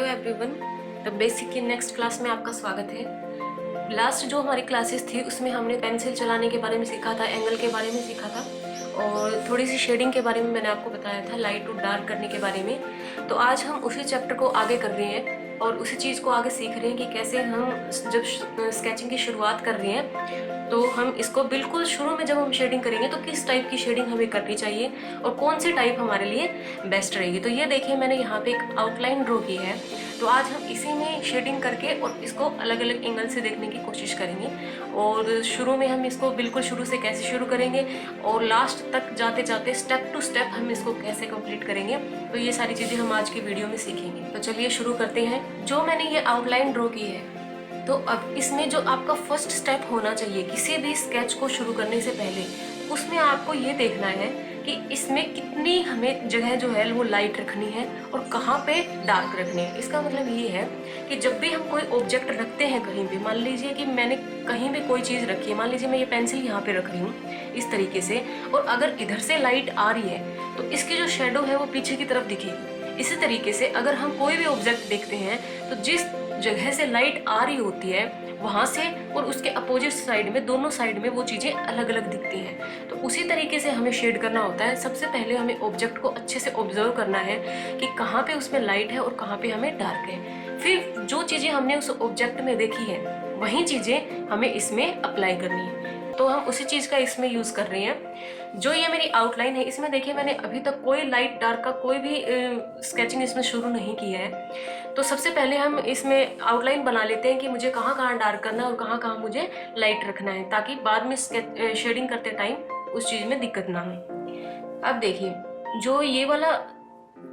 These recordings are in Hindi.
हेलो एवरीवन, द बेसिक की नेक्स्ट क्लास में आपका स्वागत है। लास्ट जो हमारी क्लासेस थी उसमें हमने पेंसिल चलाने के बारे में सीखा था, एंगल के बारे में सीखा था और थोड़ी सी शेडिंग के बारे में मैंने आपको बताया था, लाइट और डार्क करने के बारे में। तो आज हम उसी चैप्टर को आगे कर रहे हैं और उसी चीज़ को आगे सीख रहे हैं कि कैसे हम जब स्केचिंग की शुरुआत कर रहे हैं तो हम इसको बिल्कुल शुरू में जब हम शेडिंग करेंगे तो किस टाइप की शेडिंग हमें करनी चाहिए और कौन सी टाइप हमारे लिए बेस्ट रहेगी। तो ये देखिए मैंने यहाँ पे एक आउटलाइन ड्रॉ की है, तो आज हम इसी में शेडिंग करके और इसको अलग अलग एंगल से देखने की कोशिश करेंगे। और शुरू में हम इसको बिल्कुल शुरू से कैसे शुरू करेंगे और लास्ट तक जाते जाते स्टेप टू स्टेप हम इसको कैसे कंप्लीट करेंगे, तो ये सारी चीज़ें हम आज की वीडियो में सीखेंगे। तो चलिए शुरू करते हैं। जो मैंने ये आउटलाइन ड्रॉ की है, तो अब इसमें जो आपका फर्स्ट स्टेप होना चाहिए किसी भी स्केच को शुरू करने से पहले, उसमें आपको ये देखना है कि इसमें कितनी हमें जगह जो है वो लाइट रखनी है और कहाँ पे डार्क रखनी है। इसका मतलब ये है कि जब भी हम कोई ऑब्जेक्ट रखते हैं कहीं पे, मान लीजिए कि मैंने कहीं भी कोई चीज़ रखी है, मान लीजिए मैं ये पेंसिल यहाँ पे रख रही हूँ इस तरीके से, और अगर इधर से लाइट आ रही है तो इसकी जो शेडो है वो पीछे की तरफ दिखेगी। इसी तरीके से अगर हम कोई भी ऑब्जेक्ट देखते हैं तो जिस जगह से लाइट आ रही होती है वहां से और उसके अपोजिट साइड में, दोनों साइड में वो चीजें अलग अलग दिखती हैं। तो उसी तरीके से हमें शेड करना होता है। सबसे पहले हमें ऑब्जेक्ट को अच्छे से ऑब्जर्व करना है कि कहाँ पे उसमें लाइट है और कहाँ पे हमें डार्क है। फिर जो चीजें हमने उस ऑब्जेक्ट में देखी है वही चीजें हमें इसमें अप्लाई करनी है। तो हम उसी चीज का इसमें यूज कर रहे हैं। जो ये मेरी आउटलाइन है, इसमें देखिए मैंने अभी तक कोई लाइट डार्क का कोई भी स्केचिंग इसमें शुरू नहीं किया है। तो सबसे पहले हम इसमें आउटलाइन बना लेते हैं कि मुझे कहाँ कहाँ डार्क करना है और कहाँ कहाँ मुझे लाइट रखना है, ताकि बाद में शेडिंग करते टाइम उस चीज में दिक्कत ना हो। अब देखिए जो ये वाला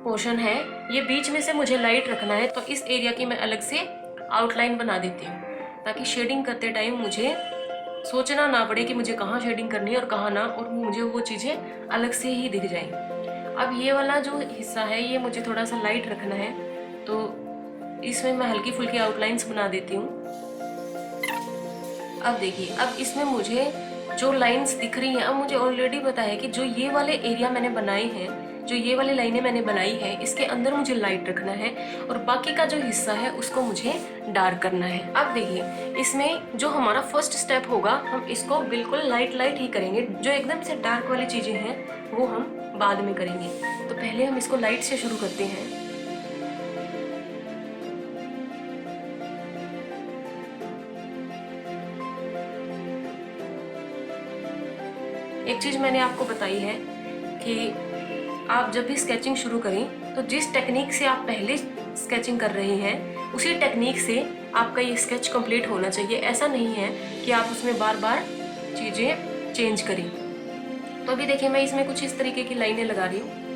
पोर्शन है, ये बीच में से मुझे लाइट रखना है, तो इस एरिया की मैं अलग से आउटलाइन बना देती हूँ ताकि शेडिंग करते टाइम मुझे सोचना ना पड़े कि मुझे कहाँ शेडिंग करनी है और कहाँ ना, और मुझे वो चीज़ें अलग से ही दिख जाएं। अब ये वाला जो हिस्सा है ये मुझे थोड़ा सा लाइट रखना है, तो इसमें मैं हल्की फुल्की आउटलाइंस बना देती हूँ। अब देखिए, अब इसमें मुझे जो लाइंस दिख रही हैं, अब मुझे ऑलरेडी पता है कि जो ये वाले एरिया मैंने बनाए हैं, जो ये वाली लाइनें मैंने बनाई है, इसके अंदर मुझे लाइट रखना है और बाकी का जो हिस्सा है उसको मुझे डार्क करना है। अब देखिए इसमें जो हमारा फर्स्ट स्टेप होगा, हम इसको बिल्कुल लाइट लाइट ही करेंगे। जो एकदम से डार्क वाली चीजें हैं वो हम बाद में करेंगे। तो पहले हम इसको लाइट से शुरू करते हैं। एक चीज मैंने आपको बताई है कि आप जब भी स्केचिंग शुरू करें तो जिस टेक्निक से आप पहले स्केचिंग कर रहे हैं उसी टेक्निक से आपका ये स्केच कंप्लीट होना चाहिए। ऐसा नहीं है कि आप उसमें बार बार चीज़ें चेंज करें। तो अभी देखिए मैं इसमें कुछ इस तरीके की लाइनें लगा रही हूँ।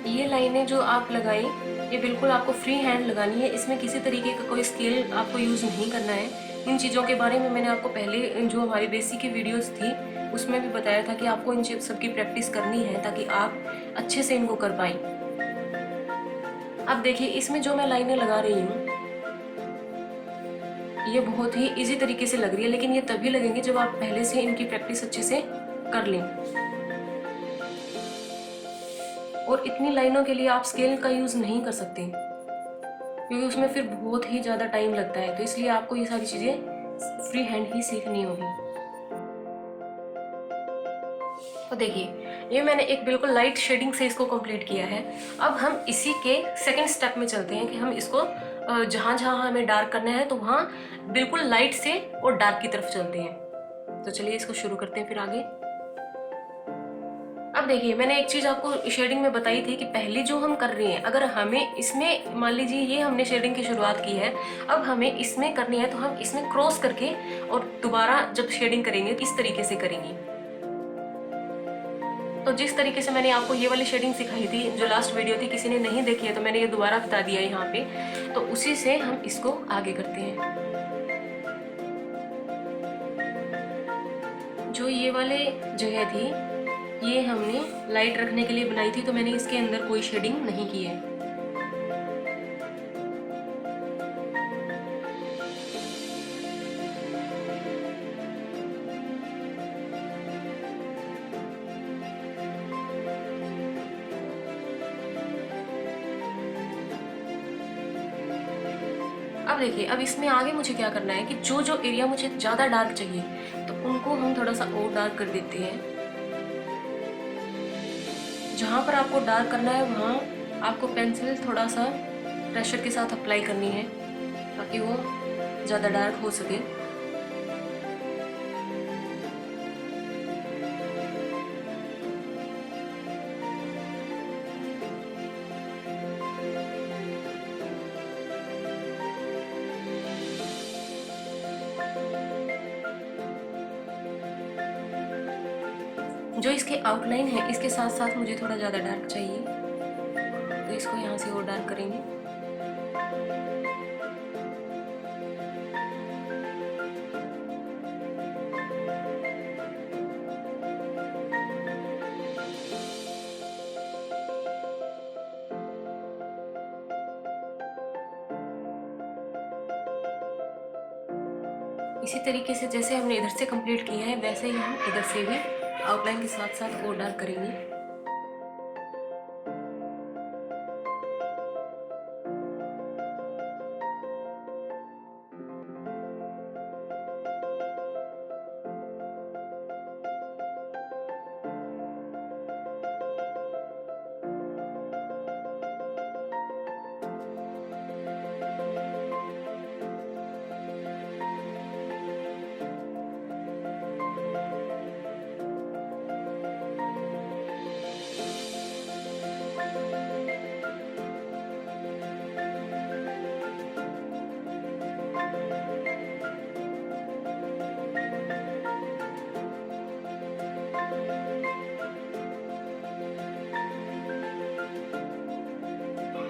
ये लाइनें जो आप लगाई, ये बिल्कुल आपको फ्री हैंड लगानी है। इसमें किसी तरीके का कोई स्केल आपको यूज़ नहीं करना है। इन चीज़ों के बारे में मैंने आपको पहले जो हमारी बेसिक की वीडियोस थी उसमें भी बताया था कि आपको इन सब की प्रैक्टिस करनी है ताकि आप अच्छे से इनको कर पाएं। अब देखिए इसमें जो मैं लाइनें लगा रही हूँ ये बहुत ही इजी तरीके से लग रही है, लेकिन ये तभी लगेंगे जब आप पहले से इनकी प्रैक्टिस अच्छे से कर लें। और इतनी लाइनों के लिए आप स्केल का यूज़ नहीं कर सकते क्योंकि उसमें फिर बहुत ही ज़्यादा टाइम लगता है। तो इसलिए आपको ये सारी चीज़ें फ्री हैंड ही सीखनी होगी। तो देखिए ये मैंने एक बिल्कुल लाइट शेडिंग से इसको कंप्लीट किया है। अब हम इसी के सेकंड स्टेप में चलते हैं कि हम इसको जहाँ जहाँ हमें डार्क करना है तो वहाँ बिल्कुल लाइट से और डार्क की तरफ चलते हैं। तो चलिए इसको शुरू करते हैं फिर आगे। अब देखिए मैंने एक चीज आपको शेडिंग में बताई थी कि पहले जो हम कर रहे हैं, अगर हमें इसमें मान लीजिए ये हमने शेडिंग की शुरुआत की है, अब हमें इसमें करनी है तो हम इसमें क्रॉस करके और दोबारा जब शेडिंग करेंगे किस तरीके से करेंगे। तो जिस तरीके से मैंने आपको ये वाली शेडिंग सिखाई थी जो लास्ट वीडियो थी, किसी ने नहीं देखी है तो मैंने ये दोबारा बता दिया यहाँ पे, तो उसी से हम इसको आगे करते हैं। जो ये वाले जगह थी ये हमने लाइट रखने के लिए बनाई थी, तो मैंने इसके अंदर कोई शेडिंग नहीं की है। देखिए, अब इसमें आगे मुझे क्या करना है कि जो जो एरिया मुझे ज़्यादा डार्क चाहिए तो उनको हम थोड़ा सा और डार्क कर देते हैं। जहाँ पर आपको डार्क करना है वहाँ आपको पेंसिल थोड़ा सा प्रेशर के साथ अप्लाई करनी है ताकि वो ज़्यादा डार्क हो सके। जो इसके आउटलाइन है इसके साथ साथ मुझे थोड़ा ज़्यादा डार्क चाहिए, तो इसको यहाँ से और डार्क करेंगे। इसी तरीके से जैसे हमने इधर से कंप्लीट किया है वैसे ही हम इधर से भी आउटलाइन के साथ साथ और डार्क करेंगे।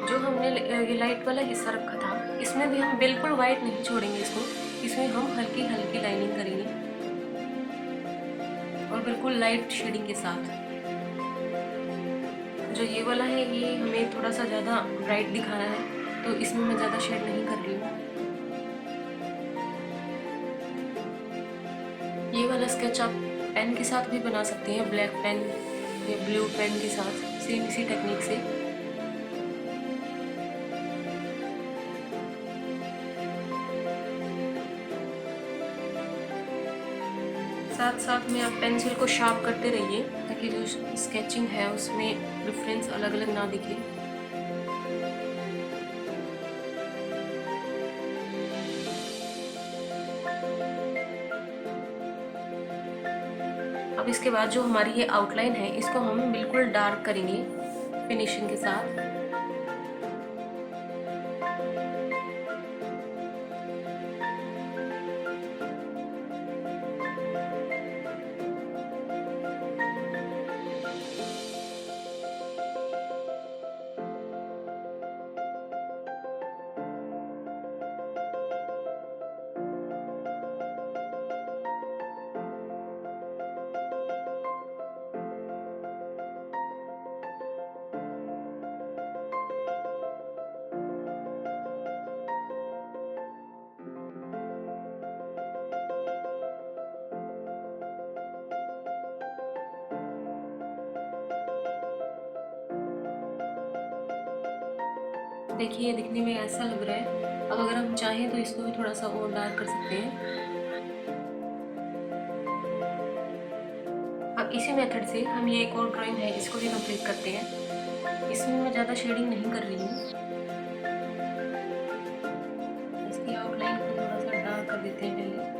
जो हमने ये लाइट वाला हिस्सा रखा था इसमें भी हम बिल्कुल वाइट नहीं छोड़ेंगे इसको, इसमें हम हल्की हल्की लाइनिंग करेंगे और बिल्कुल लाइट शेडिंग के साथ। जो ये वाला है ये हमें थोड़ा सा ज़्यादा ब्राइट दिखाना है तो इसमें मैं ज़्यादा शेड नहीं कर रही हूँ। ये वाला स्केच आप पेन के साथ भी बना सकते हैं, ब्लैक पेन या ब्लू पेन के साथ, सेम इसी टेक्निक से। साथ साथ में आप पेंसिल को शार्प करते रहिए ताकि जो स्केचिंग है उसमें डिफरेंस अलग अलग ना दिखे। अब इसके बाद जो हमारी ये आउटलाइन है इसको हम बिल्कुल डार्क करेंगे फिनिशिंग के साथ। देखिए ये दिखने में ऐसा लग रहा है। अब अगर हम चाहें तो इसको भी थोड़ा सा और डार्क कर सकते हैं। अब इसी मेथड से हम ये एक और ड्राइंग है इसको भी कंप्लीट करते हैं। इसमें मैं ज़्यादा शेडिंग नहीं कर रही हूँ, इसकी आउटलाइन को थोड़ा सा डार्क कर देते हैं पहले।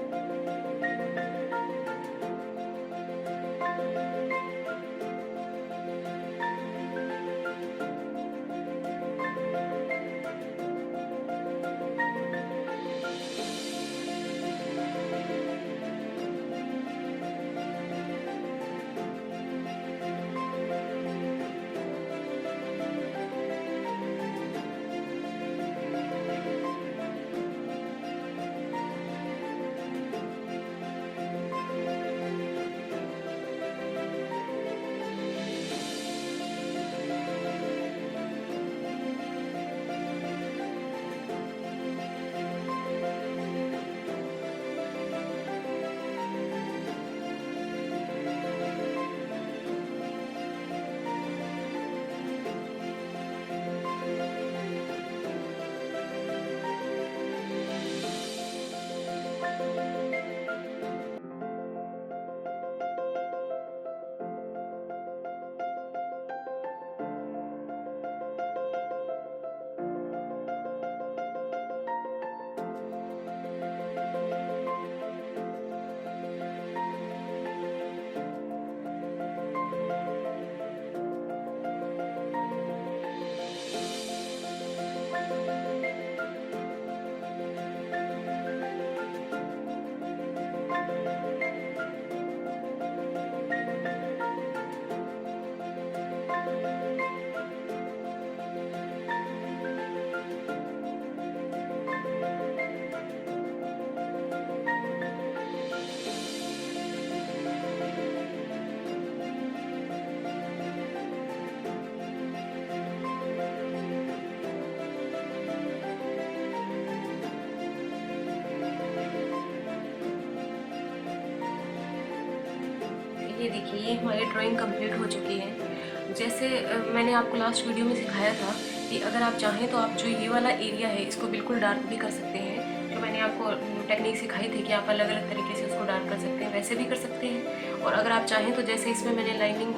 ये देखिए, ये हमारी ड्राइंग कंप्लीट हो चुकी है। जैसे मैंने आपको लास्ट वीडियो में सिखाया था कि अगर आप चाहें तो आप जो ये वाला एरिया है इसको बिल्कुल डार्क भी कर सकते हैं। जो मैंने आपको टेक्निक सिखाई थी कि आप अलग अलग तरीके से उसको डार्क कर सकते हैं, वैसे भी कर सकते हैं। और अगर आप चाहें तो जैसे इसमें मैंने लाइनिंग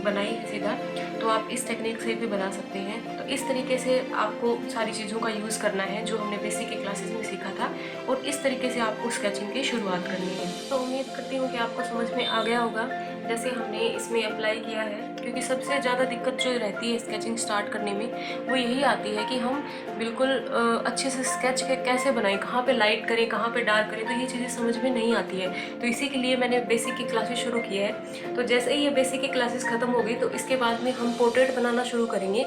बनाई है सीधा, तो आप इस टेक्निक से भी बना सकते हैं। तो इस तरीके से आपको सारी चीज़ों का यूज़ करना है जो हमने बेसिक की क्लासेस में सीखा था, और इस तरीके से आपको स्केचिंग की शुरुआत करनी है। तो उम्मीद करती हूँ कि आपको समझ में आ गया होगा जैसे हमने इसमें अप्लाई किया है। क्योंकि सबसे ज़्यादा दिक्कत जो रहती है स्केचिंग स्टार्ट करने में, वो यही आती है कि हम बिल्कुल अच्छे से स्केच कैसे बनाएं, कहाँ पे लाइट करें, कहाँ पे डार्क करें, तो ये चीज़ें समझ में नहीं आती है। तो इसी के लिए मैंने बेसिक की क्लासेस शुरू की है। तो जैसे ही ये बेसिक की क्लासेस ख़त्म होगी तो इसके बाद में हम पोर्ट्रेट बनाना शुरू करेंगे।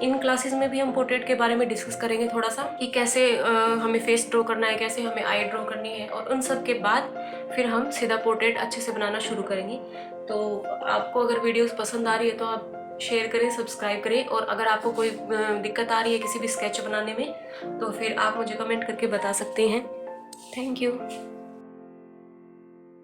इन क्लासेस में भी हम पोर्ट्रेट के बारे में डिस्कस करेंगे थोड़ा सा, कि कैसे हमें फेस ड्रॉ करना है, कैसे हमें आई ड्रॉ करनी है, और उन सब के बाद फिर हम सीधा पोर्ट्रेट अच्छे से बनाना शुरू करेंगे। तो आपको अगर वीडियोस पसंद आ रही है तो आप शेयर करें, सब्सक्राइब करें, और अगर आपको कोई दिक्कत आ रही है किसी भी स्केच बनाने में तो फिर आप मुझे कमेंट करके बता सकते हैं। Thank you.